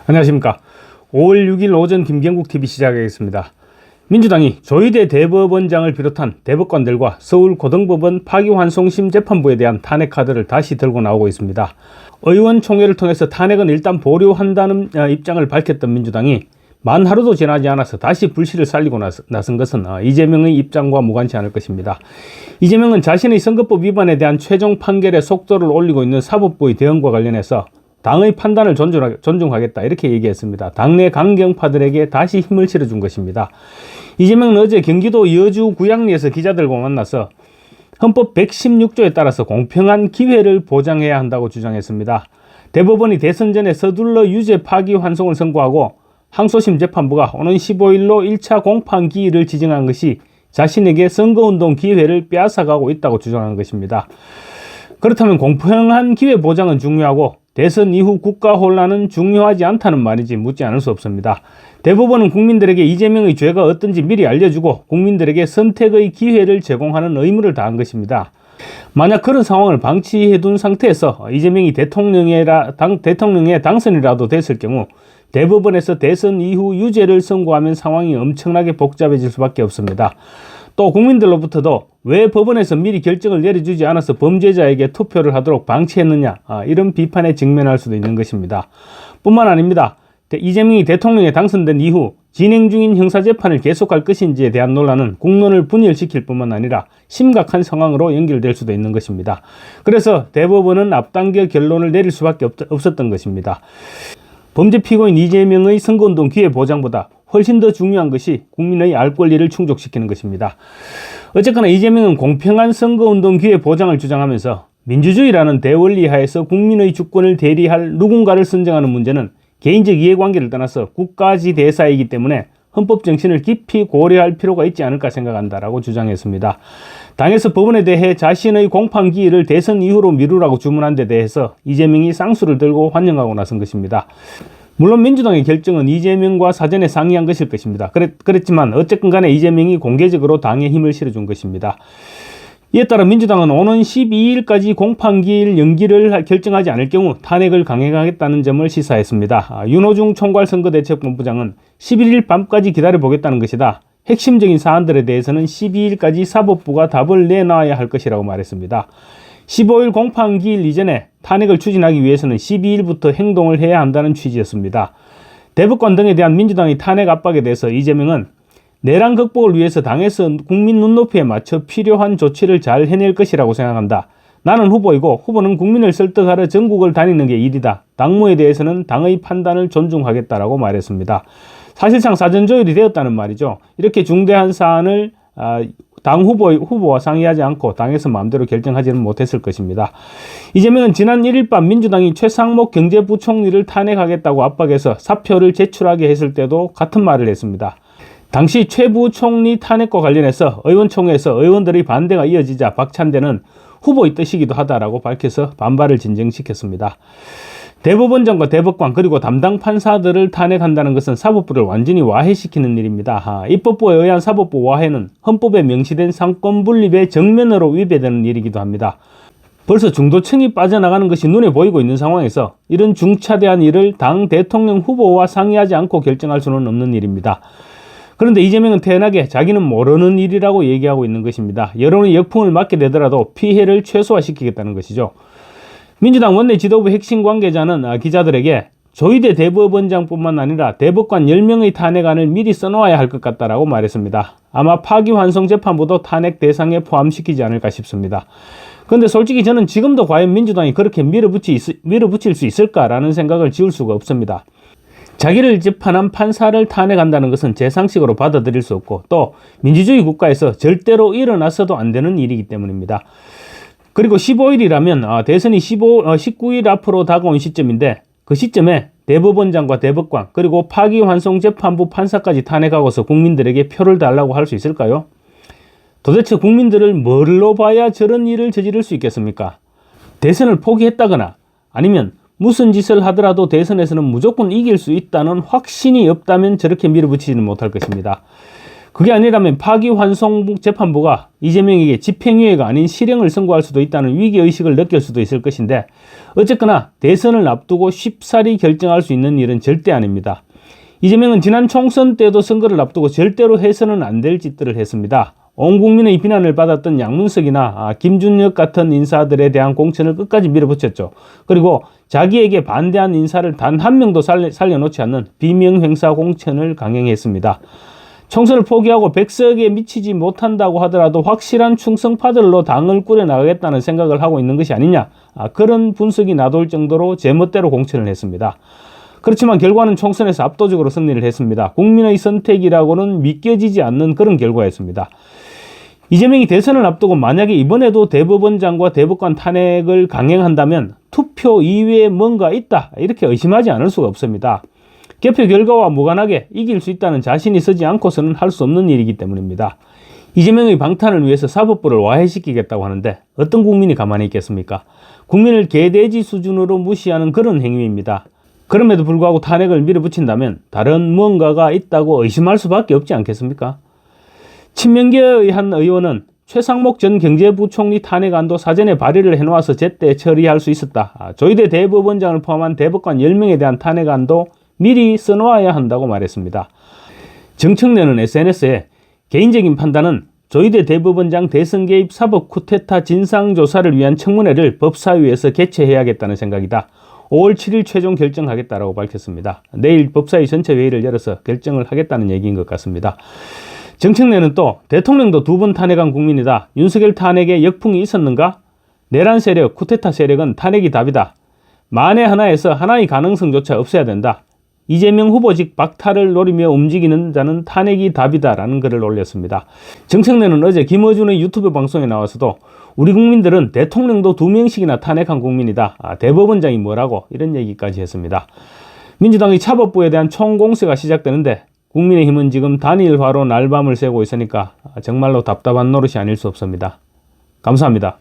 안녕하십니까. 5월 6일 오전 김경국TV 시작하겠습니다. 민주당이 조희대 대법원장을 비롯한 대법관들과 서울고등법원 파기환송심 재판부에 대한 탄핵 카드를 다시 들고 나오고 있습니다. 의원총회를 통해서 탄핵은 일단 보류한다는 입장을 밝혔던 민주당이 만 하루도 지나지 않아서 다시 불씨를 살리고 나선 것은 이재명의 입장과 무관치 않을 것입니다. 이재명은 자신의 선거법 위반에 대한 최종 판결의 속도를 올리고 있는 사법부의 대응과 관련해서 당의 판단을 존중하겠다 이렇게 얘기했습니다. 당내 강경파들에게 다시 힘을 실어준 것입니다. 이재명은 어제 경기도 여주 구양리에서 기자들과 만나서 헌법 116조에 따라서 공평한 기회를 보장해야 한다고 주장했습니다. 대법원이 대선 전에 서둘러 유죄 파기환송을 선고하고 항소심 재판부가 오는 15일로 1차 공판기일을 지정한 것이 자신에게 선거운동 기회를 빼앗아가고 있다고 주장한 것입니다. 그렇다면 공평한 기회 보장은 중요하고 대선 이후 국가 혼란은 중요하지 않다는 말인지 묻지 않을 수 없습니다. 대법원은 국민들에게 이재명의 죄가 어떤지 미리 알려주고 국민들에게 선택의 기회를 제공하는 의무를 다한 것입니다. 만약 그런 상황을 방치해둔 상태에서 이재명이 대통령의 당선이라도 됐을 경우 대법원에서 대선 이후 유죄를 선고하면 상황이 엄청나게 복잡해질 수밖에 없습니다. 또 국민들로부터도 왜 법원에서 미리 결정을 내려주지 않아서 범죄자에게 투표를 하도록 방치했느냐 이런 비판에 직면할 수도 있는 것입니다. 뿐만 아닙니다. 이재명이 대통령에 당선된 이후 진행 중인 형사재판을 계속할 것인지에 대한 논란은 국론을 분열시킬 뿐만 아니라 심각한 상황으로 연결될 수도 있는 것입니다. 그래서 대법원은 앞당겨 결론을 내릴 수밖에 없었던 것입니다. 범죄 피고인 이재명의 선거운동 기회 보장보다 훨씬 더 중요한 것이 국민의 알 권리를 충족시키는 것입니다. 어쨌거나 이재명은 공평한 선거운동 기회 보장을 주장하면서 민주주의라는 대원리 하에서 국민의 주권을 대리할 누군가를 선정하는 문제는 개인적 이해관계를 떠나서 국가지 대사이기 때문에 헌법 정신을 깊이 고려할 필요가 있지 않을까 생각한다라고 주장했습니다. 당에서 법원에 대해 자신의 공판 기일을 대선 이후로 미루라고 주문한 데 대해서 이재명이 쌍수를 들고 환영하고 나선 것입니다. 물론 민주당의 결정은 이재명과 사전에 상의한 것일 것입니다. 그랬지만 어쨌건 간에 이재명이 공개적으로 당에 힘을 실어준 것입니다. 이에 따라 민주당은 오는 12일까지 공판기일 연기를 결정하지 않을 경우 탄핵을 강행하겠다는 점을 시사했습니다. 윤호중 총괄선거대책본부장은 11일 밤까지 기다려보겠다는 것이다. 핵심적인 사안들에 대해서는 12일까지 사법부가 답을 내놔야 할 것이라고 말했습니다. 15일 공판기일 이전에 탄핵을 추진하기 위해서는 12일부터 행동을 해야 한다는 취지였습니다. 대법관 등에 대한 민주당의 탄핵 압박에 대해서 이재명은 내란 극복을 위해서 당에서 국민 눈높이에 맞춰 필요한 조치를 잘 해낼 것이라고 생각한다. 나는 후보이고 후보는 국민을 설득하러 전국을 다니는 게 일이다. 당무에 대해서는 당의 판단을 존중하겠다라고 말했습니다. 사실상 사전조율이 되었다는 말이죠. 이렇게 중대한 사안을 당 후보와 상의하지 않고 당에서 마음대로 결정하지는 못했을 것입니다. 이재명은 지난 1일 밤 민주당이 최상목 경제부총리를 탄핵하겠다고 압박해서 사표를 제출하게 했을 때도 같은 말을 했습니다. 당시 최 부총리 탄핵과 관련해서 의원총회에서 의원들의 반대가 이어지자 박찬대는 후보의 뜻이기도 하다라고 밝혀서 반발을 진정시켰습니다. 대법원장과 대법관 그리고 담당 판사들을 탄핵한다는 것은 사법부를 완전히 와해시키는 일입니다. 입법부에 의한 사법부 와해는 헌법에 명시된 상권 분립의 정면으로 위배되는 일이기도 합니다. 벌써 중도층이 빠져나가는 것이 눈에 보이고 있는 상황에서 이런 중차대한 일을 당 대통령 후보와 상의하지 않고 결정할 수는 없는 일입니다. 그런데 이재명은 태연하게 자기는 모르는 일이라고 얘기하고 있는 것입니다. 여론의 역풍을 맞게 되더라도 피해를 최소화시키겠다는 것이죠. 민주당 원내 지도부 핵심 관계자는 기자들에게 조희대 대법원장뿐만 아니라 대법관 10명의 탄핵안을 미리 써놓아야 할 것 같다라고 말했습니다. 아마 파기환송 재판부도 탄핵 대상에 포함시키지 않을까 싶습니다. 그런데 솔직히 저는 지금도 과연 민주당이 그렇게 밀어붙일 수 있을까라는 생각을 지울 수가 없습니다. 자기를 재판한 판사를 탄핵한다는 것은 제 상식으로 받아들일 수 없고 또 민주주의 국가에서 절대로 일어나서도 안 되는 일이기 때문입니다. 그리고 15일이라면 대선이 19일 앞으로 다가온 시점인데 그 시점에 대법원장과 대법관 그리고 파기환송재판부 판사까지 탄핵하고서 국민들에게 표를 달라고 할 수 있을까요? 도대체 국민들을 뭘로 봐야 저런 일을 저지를 수 있겠습니까? 대선을 포기했다거나 아니면 무슨 짓을 하더라도 대선에서는 무조건 이길 수 있다는 확신이 없다면 저렇게 밀어붙이지는 못할 것입니다. 그게 아니라면 파기환송 재판부가 이재명에게 집행유예가 아닌 실형을 선고할 수도 있다는 위기의식을 느낄 수도 있을 것인데 어쨌거나 대선을 앞두고 쉽사리 결정할 수 있는 일은 절대 아닙니다. 이재명은 지난 총선 때도 선거를 앞두고 절대로 해서는 안 될 짓들을 했습니다. 온 국민의 비난을 받았던 양문석이나 김준혁 같은 인사들에 대한 공천을 끝까지 밀어붙였죠. 그리고 자기에게 반대한 인사를 단 한 명도 살려놓지 않는 비명행사 공천을 강행했습니다. 총선을 포기하고 백석에 미치지 못한다고 하더라도 확실한 충성파들로 당을 꾸려나가겠다는 생각을 하고 있는 것이 아니냐, 그런 분석이 나돌 정도로 제멋대로 공천을 했습니다. 그렇지만 결과는 총선에서 압도적으로 승리를 했습니다. 국민의 선택이라고는 믿겨지지 않는 그런 결과였습니다. 이재명이 대선을 앞두고 만약에 이번에도 대법원장과 대법관 탄핵을 강행한다면 투표 이외에 뭔가 있다, 이렇게 의심하지 않을 수가 없습니다. 개표 결과와 무관하게 이길 수 있다는 자신이 서지 않고서는 할 수 없는 일이기 때문입니다. 이재명의 방탄을 위해서 사법부를 와해시키겠다고 하는데 어떤 국민이 가만히 있겠습니까? 국민을 개돼지 수준으로 무시하는 그런 행위입니다. 그럼에도 불구하고 탄핵을 밀어붙인다면 다른 무언가가 있다고 의심할 수밖에 없지 않겠습니까? 친명계의 한 의원은 최상목 전 경제부총리 탄핵안도 사전에 발의를 해놓아서 제때 처리할 수 있었다. 조희대 대법원장을 포함한 대법관 10명에 대한 탄핵안도 미리 써놓아야 한다고 말했습니다. 정청래는 SNS에 개인적인 판단은 조희대 대법원장 대선 개입 사법 쿠데타 진상조사를 위한 청문회를 법사위에서 개최해야겠다는 생각이다. 5월 7일 최종 결정하겠다라고 밝혔습니다. 내일 법사위 전체 회의를 열어서 결정을 하겠다는 얘기인 것 같습니다. 정청래는 또 대통령도 2번 탄핵한 국민이다. 윤석열 탄핵에 역풍이 있었는가? 내란 세력, 쿠데타 세력은 탄핵이 답이다. 만에 하나에서 하나의 가능성조차 없어야 된다. 이재명 후보직 박탈을 노리며 움직이는 자는 탄핵이 답이다라는 글을 올렸습니다. 정청래는 어제 김어준의 유튜브 방송에 나와서도 우리 국민들은 대통령도 2명씩이나 탄핵한 국민이다. 대법원장이 뭐라고, 이런 얘기까지 했습니다. 민주당의 차법부에 대한 총공세가 시작되는데 국민의힘은 지금 단일화로 날밤을 새고 있으니까 정말로 답답한 노릇이 아닐 수 없습니다. 감사합니다.